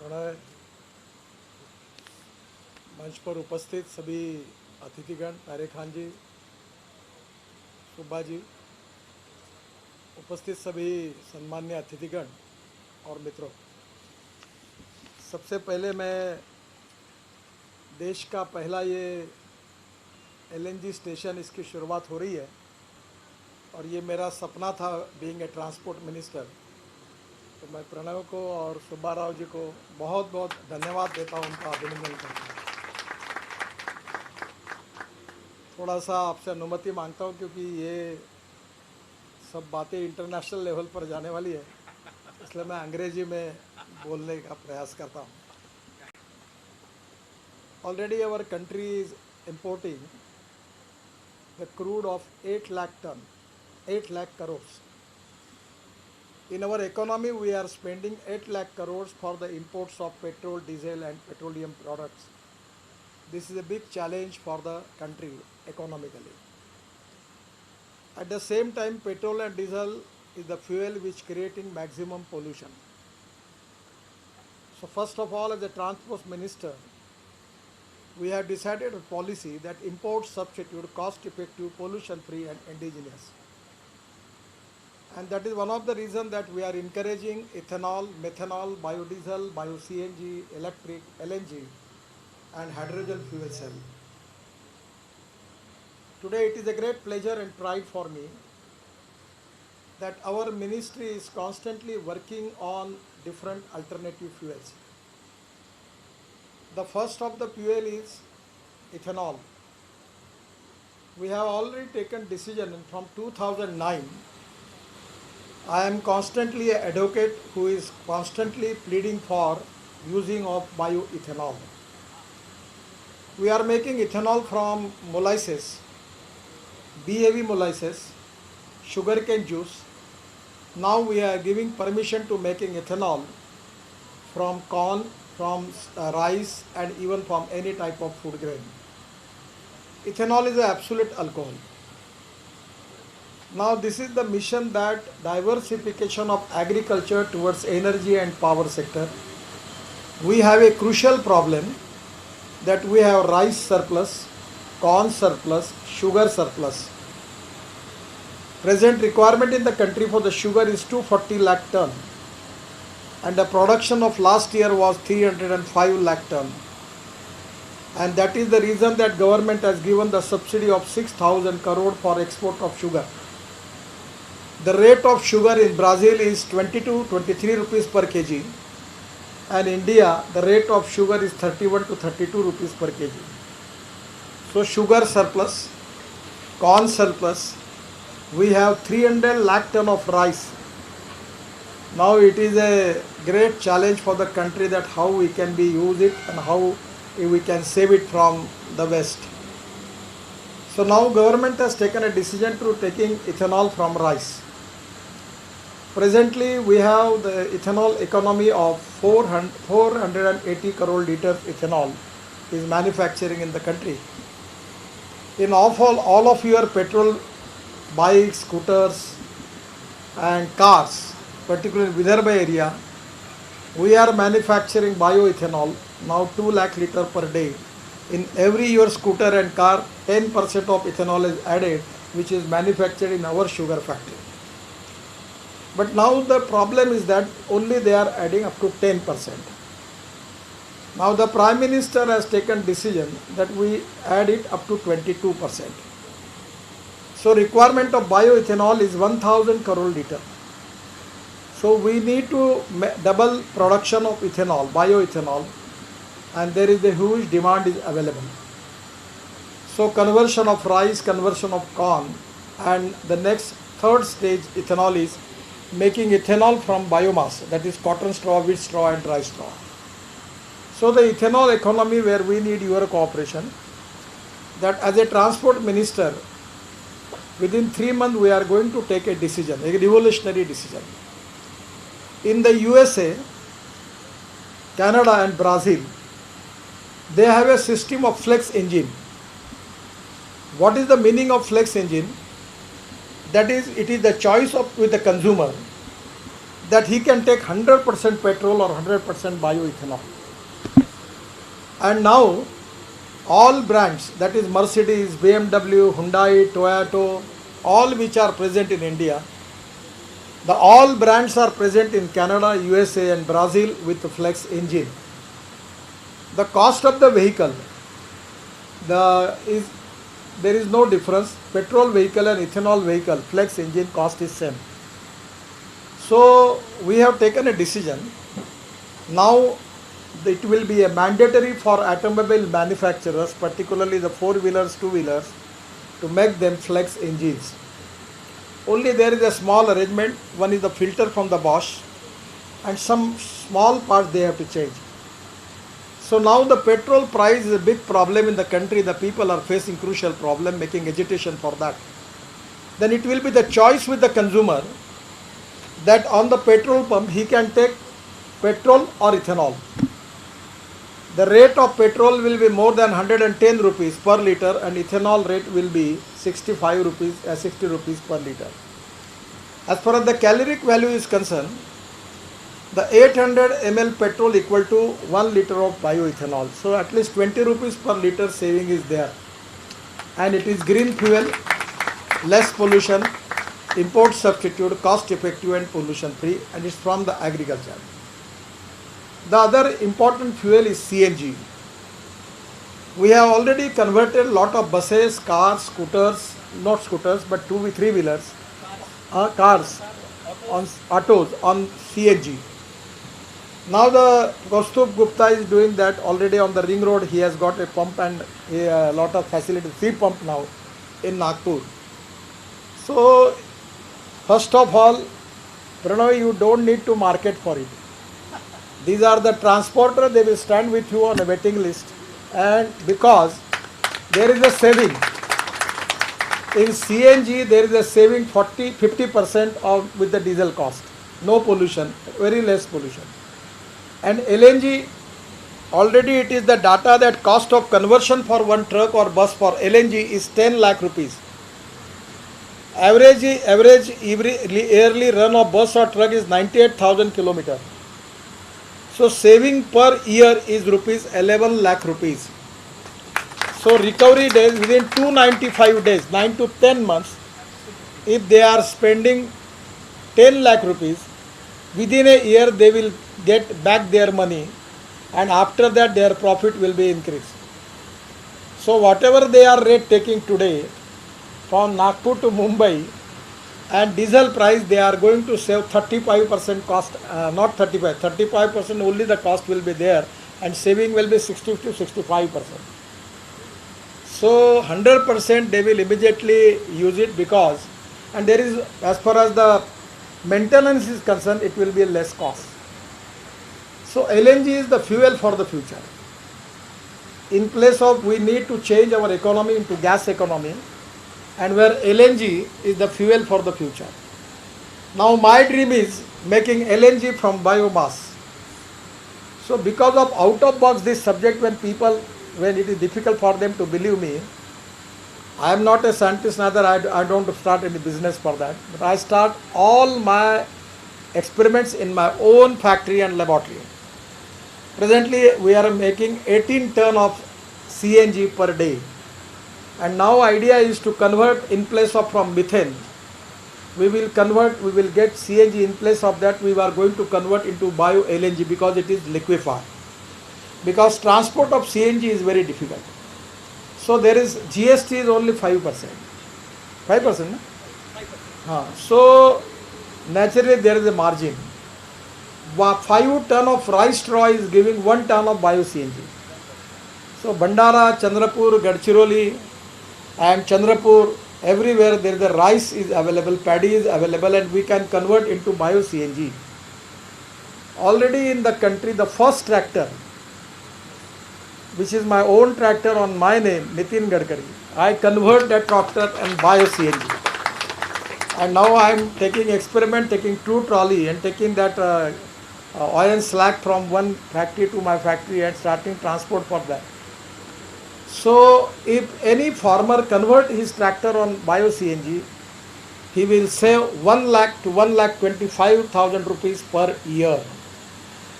प्रणय, मंच पर उपस्थित सभी अतिथिगण, तारे खान जी, सुब्बा जी, उपस्थित सभी सम्मान्य अतिथिगण और मित्रों, सबसे पहले मैं देश का पहला ये एलएनजी स्टेशन इसकी शुरुआत हो रही है और ये मेरा सपना था बीइंग ए ट्रांसपोर्ट मिनिस्टर। तो मैं प्रणव को और सुब्बा राव जी को बहुत बहुत धन्यवाद देता हूँ, उनका अभिनंदन करता हूँ। थोड़ा सा आपसे अनुमति मांगता हूँ क्योंकि ये सब बातें इंटरनेशनल लेवल पर जाने वाली है, इसलिए मैं अंग्रेजी में बोलने का प्रयास करता हूँ। Already our country is importing the crude of 8 lakh ton, 8 lakh crores. In our economy, we are spending 8 lakh crores for the imports of petrol, diesel and petroleum products. This is a big challenge for the country economically. At the same time, petrol and diesel is the fuel which creating maximum pollution. So first of all, as a transport minister, we have decided a policy that import substitute cost effective, pollution free and indigenous. And that is one of the reasons that we are encouraging ethanol, methanol, biodiesel, bio-CNG, electric, LNG and hydrogen fuel cell. Today it is a great pleasure and pride for me that our ministry is constantly working on different alternative fuels. The first of the fuel is ethanol. We have already taken decision from 2009. I am constantly an advocate who is constantly pleading for using of bioethanol. We are making ethanol from molasses, BAV molasses, sugarcane juice. Now we are giving permission to making ethanol from corn, from rice and even from any type of food grain. Ethanol is an absolute alcohol. Now this is the mission, that diversification of agriculture towards energy and power sector. We have a crucial problem that we have rice surplus, corn surplus, sugar surplus. Present requirement in the country for the sugar is 240 lakh ton and the production of last year was 305 lakh ton. And that is the reason that government has given the subsidy of 6,000 crore for export of sugar. The rate of sugar in Brazil is 22-23 rupees per kg, and India the rate of sugar is 31 to 32 rupees per kg. So sugar surplus, corn surplus, we have 300 lakh ton of rice. Now it is a great challenge for the country that how we can be use it and how we can save it from the West. So now government has taken a decision to taking ethanol from rice. Presently we have the ethanol economy of 480 crore liters ethanol is manufacturing in the country. In all of your petrol bikes, scooters and cars, particularly in Vidarbha area, we are manufacturing bioethanol now 2 lakh liter per day. In every your scooter and car, 10% of ethanol is added, which is manufactured in our sugar factory. But now the problem is that only they are adding up to 10%. Now the Prime Minister has taken decision that we add it up to 22%. So requirement of bioethanol is 1000 crore liter. So we need to double production of ethanol, bioethanol, and there is a huge demand is available. So conversion of rice, conversion of corn, and the next third stage ethanol is making ethanol from biomass, that is cotton straw, wheat straw and dry straw. So the ethanol economy where we need your cooperation, that as a transport minister, within 3 months we are going to take a decision, a revolutionary decision. In the USA, Canada and Brazil, they have a system of flex engine. What is the meaning of flex engine? That is, it is the choice of with the consumer. that he can take 100% petrol or 100% bioethanol. And now all brands, that is Mercedes, BMW, Hyundai, Toyota, all which are present in India, the all brands are present in Canada, USA and Brazil with the flex engine. The cost of the vehicle, there is no difference. Petrol vehicle and ethanol vehicle, flex engine cost is same. So we have taken a decision. Now it will be a mandatory for automobile manufacturers, particularly the four-wheelers, two-wheelers, to make them flex engines. Only there is a small arrangement. One is the filter from the Bosch and some small parts they have to change. So now the petrol price is a big problem in the country. The people are facing crucial problem, making agitation for that. Then it will be the choice with the consumer that on the petrol pump he can take petrol or ethanol. The rate of petrol will be more than 110 rupees per liter and ethanol rate will be 60 rupees per liter. As far as the caloric value is concerned, the 800 ml petrol equal to 1 liter of bioethanol. So at least 20 rupees per liter saving is there. And it is green fuel, less pollution, import substitute, cost effective and pollution free, and it's from the agriculture. The other important fuel is CNG. We have already converted lot of buses, cars, scooters, not scooters but two, three-wheelers, cars, on autos on CNG. Now the Kaustubh Gupta is doing that already on the ring road. He has got a pump and a lot of facilities, 3 pump now in Nagpur. So first of all, Pranav, you don't need to market for it. These are the transporter, they will stand with you on a waiting list, and because there is a saving. In CNG there is a saving 50% of with the diesel cost. No pollution, very less pollution. And LNG, already it is the data that cost of conversion for one truck or bus for LNG is 10 lakh rupees. Average yearly run of bus or truck is 98,000 kilometers. So saving per year is rupees 11 lakh rupees. So recovery days within 295 days, 9 to 10 months, if they are spending 10 lakh rupees, within a year they will get back their money, and after that their profit will be increased. So whatever they are rate taking today from Nagpur to Mumbai, and diesel price, they are going to save 35% cost, not 35% only the cost will be there, and saving will be 60 to 65%. So 100% they will immediately use it, because, and there is, as far as the maintenance is concerned, it will be a less cost. So LNG is the fuel for the future. In place of, we need to change our economy into gas economy, and where LNG is the fuel for the future. Now my dream is making LNG from biomass. So because of out of box this subject, when it is difficult for them to believe me, I am not a scientist, neither I don't start any business for that, but I start all my experiments in my own factory and laboratory. Presently we are making 18 ton of CNG per day. And now idea is to convert, in place of from methane, we will get CNG. In place of that, we are going to convert into bio LNG, because it is liquefied. Because transport of CNG is very difficult. So there is GST is only 5%. 5%? No? 5%. So naturally there is a margin. 5 ton of rice straw is giving 1 ton of bio CNG. So Bandara, Chandrapur, Gadchiroli and Chandrapur, everywhere there the rice is available, paddy is available, and we can convert into bio CNG. Already in the country, the first tractor, which is my own tractor on my name, Nitin Gadkari, I convert that tractor and bio CNG. And now I am taking experiment, taking 2 trolley and taking that oil slag from one factory to my factory and starting transport for that. So if any farmer convert his tractor on bio CNG, he will save 1 lakh to 1 lakh 25,000 rupees per year.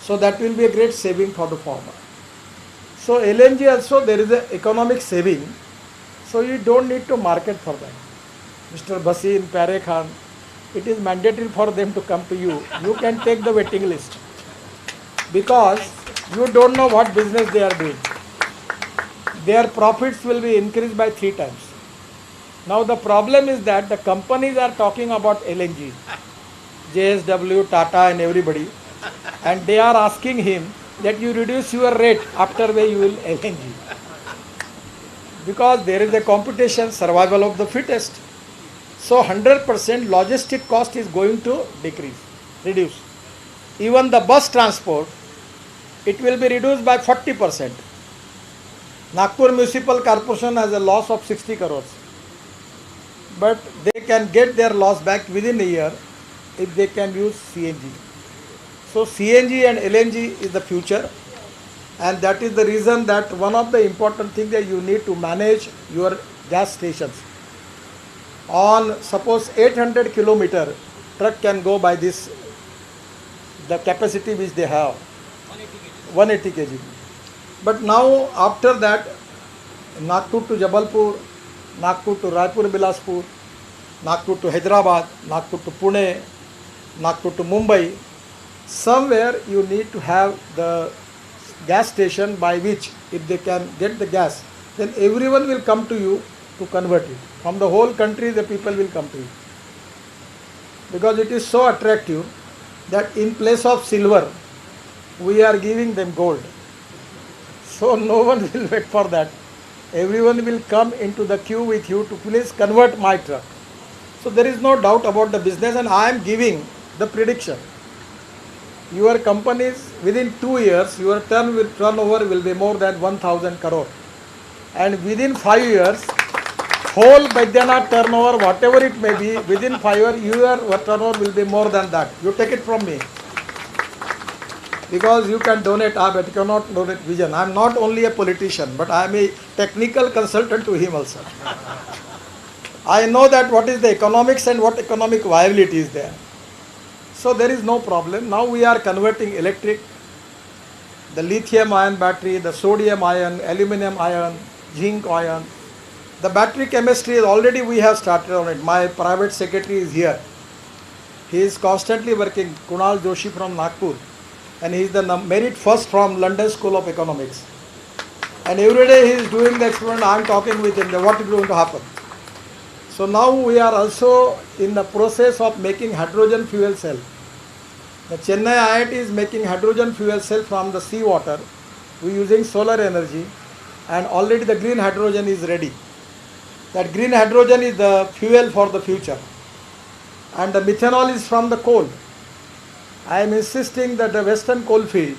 So that will be a great saving for the farmer. So LNG also there is a economic saving. So you don't need to market for that. Mr. Bhasin, Pyare Khan, it is mandatory for them to come to you. You can take the waiting list because you don't know what business they are doing. Their profits will be increased by 3 times. Now the problem is that the companies are talking about LNG, JSW, Tata and everybody, and they are asking him that you reduce your rate after where you will LNG. Because there is a competition, survival of the fittest. So 100% logistic cost is going to reduce. Even the bus transport, it will be reduced by 40%. Nagpur Municipal Corporation has a loss of 60 crores. But they can get their loss back within a year if they can use CNG. So CNG and LNG is the future, and that is the reason that one of the important things that you need to manage your gas stations. On suppose 800 kilometer truck can go by this, the capacity which they have, 180 kg. But now after that, Nagpur to Jabalpur, Nagpur to Raipur Bilaspur, Nagpur to Hyderabad, Nagpur to Pune, Nagpur to Mumbai, somewhere you need to have the gas station by which if they can get the gas, then everyone will come to you to convert it. From the whole country the people will come to you. Because it is so attractive that in place of silver, we are giving them gold. So no one will wait for that. Everyone will come into the queue with you to please convert my truck. So there is no doubt about the business, and I am giving the prediction. Your companies within 2 years, your turnover will be more than 1,000 crore. And within 5 years, whole Baidyanath turnover, whatever it may be, within 5 years, your turnover will be more than that. You take it from me. Because you can donate, but you cannot donate vision. I am not only a politician, but I am a technical consultant to him also. I know that what is the economics and what economic viability is there. So there is no problem. Now we are converting electric, the lithium ion battery, the sodium ion, aluminum ion, zinc ion. The battery chemistry is already we have started on it. My private secretary is here. He is constantly working, Kunal Joshi from Nagpur. And he is the merit first from London School of Economics. And every day he is doing the experiment. I am talking with him, what is going to happen. So now we are also in the process of making hydrogen fuel cell. The Chennai IIT is making hydrogen fuel cell from the seawater. We are using solar energy, and already the green hydrogen is ready. That green hydrogen is the fuel for the future. And the methanol is from the coal. I am insisting that the Western Coalfield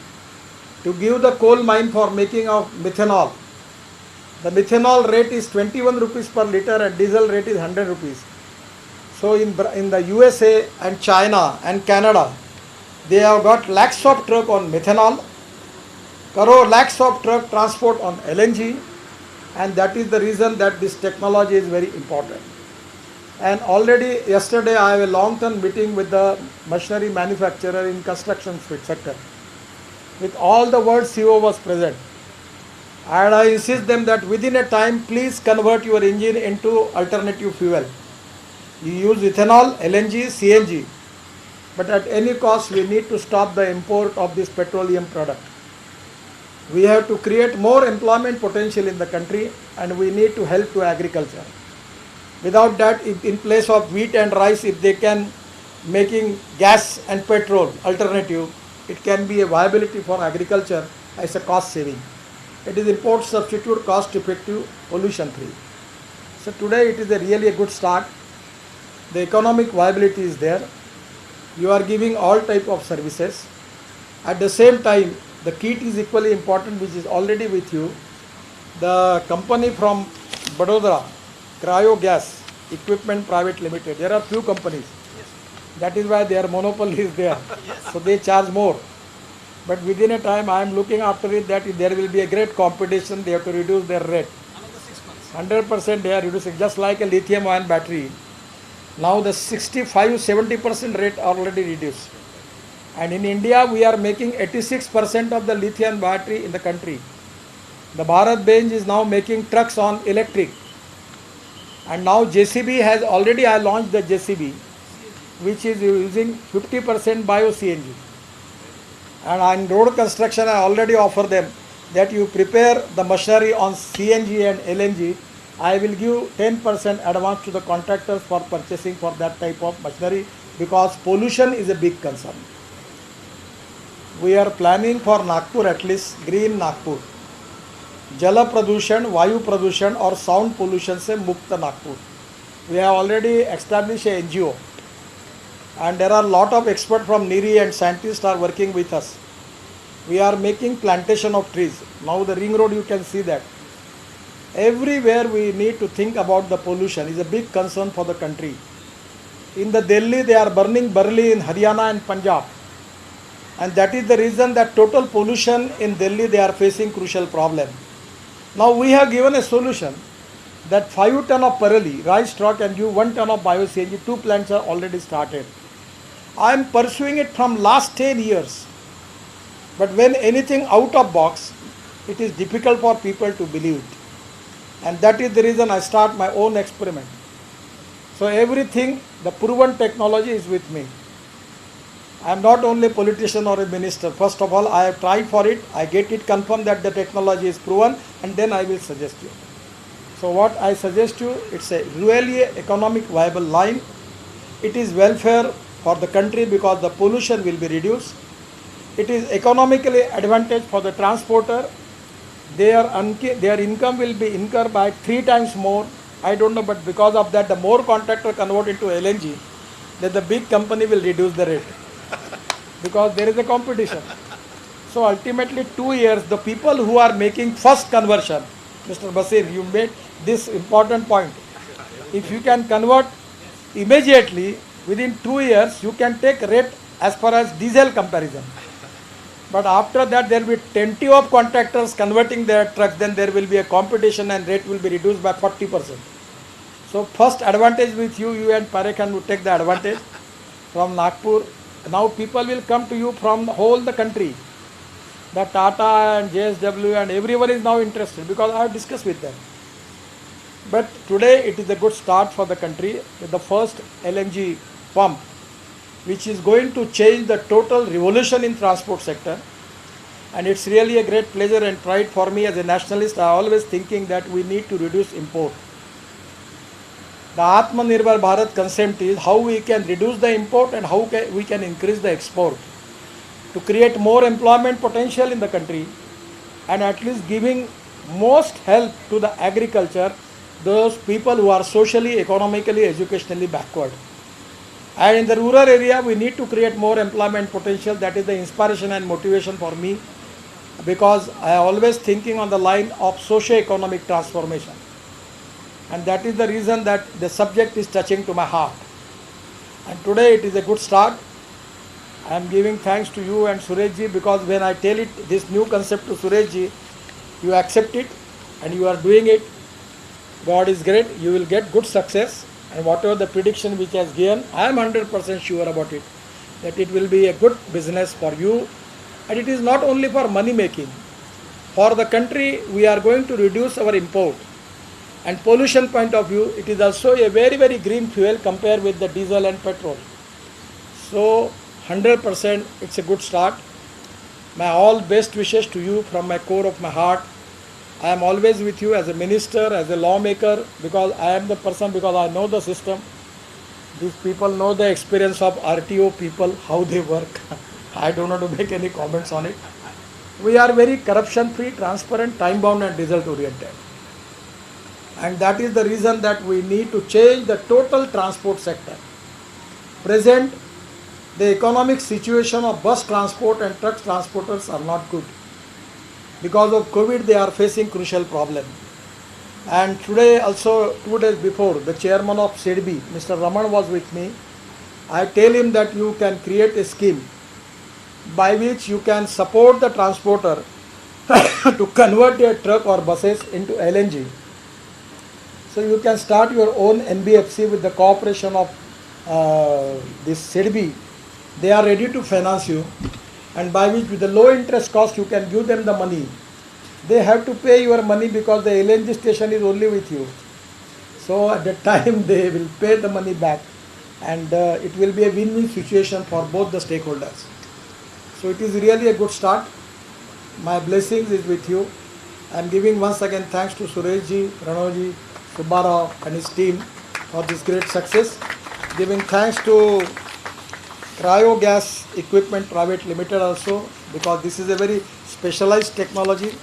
to give the coal mine for making of methanol. The methanol rate is 21 rupees per liter and diesel rate is 100 rupees. So in the USA and China and Canada, they have got lakhs of truck on methanol, lakhs of truck transport on LNG, and that is the reason that this technology is very important. And already yesterday I have a long-term meeting with the machinery manufacturer in construction sector. With all the world CEO was present. And I insist them that within a time, please convert your engine into alternative fuel. You use ethanol, LNG, CNG. But at any cost, we need to stop the import of this petroleum product. We have to create more employment potential in the country, and we need to help to agriculture. Without that, if in place of wheat and rice, if they can making gas and petrol alternative, it can be a viability for agriculture as a cost saving. It is import substitute, cost effective, pollution free. So today it is really a good start. The economic viability is there. You are giving all type of services. At the same time, the kit is equally important, which is already with you. The company from Vadodara, Cryogas Equipment Private Limited, there are few companies. Yes. That is why their monopoly is there. Yes. So they charge more. But within a time, I am looking after it that if there will be a great competition, they have to reduce their rate. Another 6 months. 100% they are reducing, just like a lithium ion battery. Now the 65-70% rate already reduced. And in India, we are making 86% of the lithium battery in the country. The Bharat Benz is now making trucks on electric. And now JCB has already, I launched the JCB, which is using 50% bio CNG. And on road construction, I already offer them that you prepare the machinery on CNG and LNG. I will give 10% advance to the contractors for purchasing for that type of machinery, because pollution is a big concern. We are planning for Nagpur, at least green Nagpur. Jala Pradushan, Vayu Pradushan or sound pollution se Mukta Nagpur. We have already established a NGO, and there are a lot of experts from NIRI and scientists are working with us. We are making plantation of trees. Now the ring road, you can see that. Everywhere we need to think about the pollution. Is a big concern for the country. In the Delhi, they are burning barley in Haryana and Punjab. And that is the reason that total pollution in Delhi, they are facing crucial problem. Now we have given a solution that 5 ton of parali, rice stalk, and give 1 ton of bio CNG. 2 plants are already started. I am pursuing it from last 10 years. But when anything out of box, it is difficult for people to believe it. And that is the reason I start my own experiment. So everything, the proven technology is with me. I am not only a politician or a minister. First of all, I have tried for it. I get it confirmed that the technology is proven, and then I will suggest you. So what I suggest you, it's a really economic viable line. It is welfare for the country because the pollution will be reduced. It is economically advantage for the transporter. Their income will be incurred by 3 times more. I don't know, but because of that, the more contractor convert into LNG, then the big company will reduce the rate because there is a competition. So ultimately 2 years, the people who are making first conversion, Mr. Basir, you made this important point. If you can convert immediately, within 2 years, you can take rate as far as diesel comparison. But after that, there will be plenty of contractors converting their trucks, then there will be a competition and rate will be reduced by 40%. So first advantage with you, you and Parekhan will take the advantage from Nagpur. Now people will come to you from the whole the country. The Tata and JSW and everyone is now interested because I have discussed with them. But today it is a good start for the country with the first LNG pump, which is going to change the total revolution in transport sector. And it's really a great pleasure and pride for me as a nationalist. I always thinking that we need to reduce import. The Atmanirbhar Bharat concept is how we can reduce the import and how we can increase the export to create more employment potential in the country and at least giving most help to the agriculture, those people who are socially, economically, educationally backward. And in the rural area, we need to create more employment potential. That is the inspiration and motivation for me, because I am always thinking on the line of socio-economic transformation. And that is the reason that the subject is touching to my heart. And today it is a good start. I am giving thanks to you and Sureshji, because when I tell it, this new concept to Sureshji, you accept it and you are doing it. God is great. You will get good success. And whatever the prediction which has given, I am 100% sure about it, that it will be a good business for you. And it is not only for money making. For the country, we are going to reduce our import. And pollution point of view, it is also a very, very green fuel compared with the diesel and petrol. So 100% it's a good start. My all best wishes to you from my core of my heart. I am always with you as a minister, as a lawmaker, because I am the person, because I know the system. These people know the experience of RTO people, how they work. I don't want to make any comments on it. We are very corruption-free, transparent, time-bound and result-oriented. And that is the reason that we need to change the total transport sector. Present, the economic situation of bus transport and truck transporters are not good. Because of COVID, they are facing crucial problem. And today also, 2 days before, the chairman of SEDBI, Mr. Raman, was with me. I tell him that you can create a scheme by which you can support the transporter to convert their truck or buses into LNG. So you can start your own NBFC with the cooperation of this SIDBI, they are ready to finance you, and by which with the low interest cost you can give them the money. They have to pay your money because the LNG station is only with you. So at that time they will pay the money back, and it will be a win-win situation for both the stakeholders. So it is really a good start. My blessings is with you. I am giving once again thanks to Sureshji, Pranavji, Subbarao and his team for this great success. Giving thanks to Cryogas Equipment Private Limited also, because this is a very specialized technology,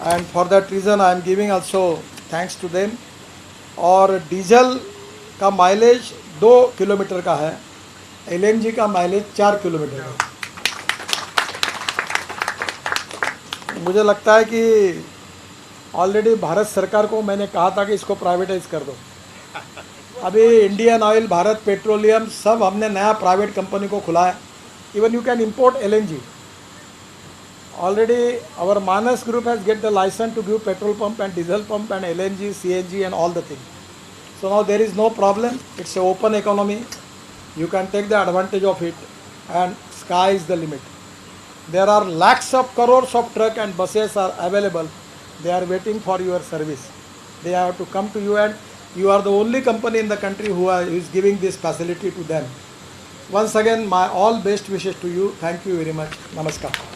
and for that reason I am giving also thanks to them. और diesel का mileage 2 kilometre का है, LNG का mileage 4 kilometre का। मुझे लगता है कि ऑलरेडी भारत सरकार को मैंने कहा था कि इसको प्राइवेटाइज कर दो। अभी इंडियन ऑयल, भारत पेट्रोलियम, सब हमने नया प्राइवेट कंपनी को खुला है। Even you can import LNG. Already our Manas group has get the license to give petrol pump and diesel pump and LNG, CNG and all the things. So now there is no problem. It's an open economy. You can take the advantage of it, and sky is the limit. There are lakhs of crores of truck and buses are available. They are waiting for your service. They have to come to you, and you are the only company in the country who is giving this facility to them. Once again, my all best wishes to you. Thank you very much. Namaskar.